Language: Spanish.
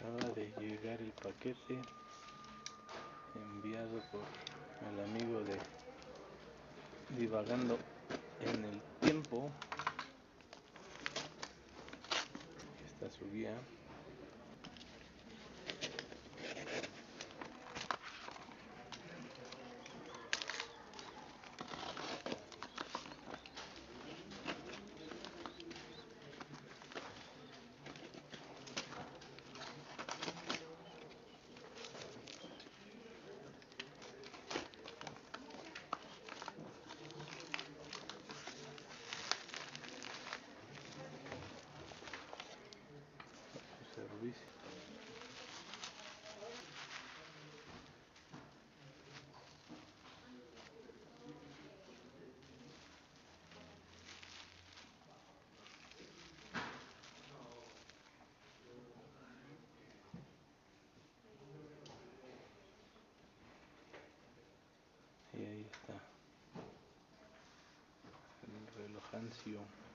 acaba de llegar el paquete enviado por el amigo de Divagando en el Tiempo. Aquí está su guía. Servicio. Y ahí está el relojancio.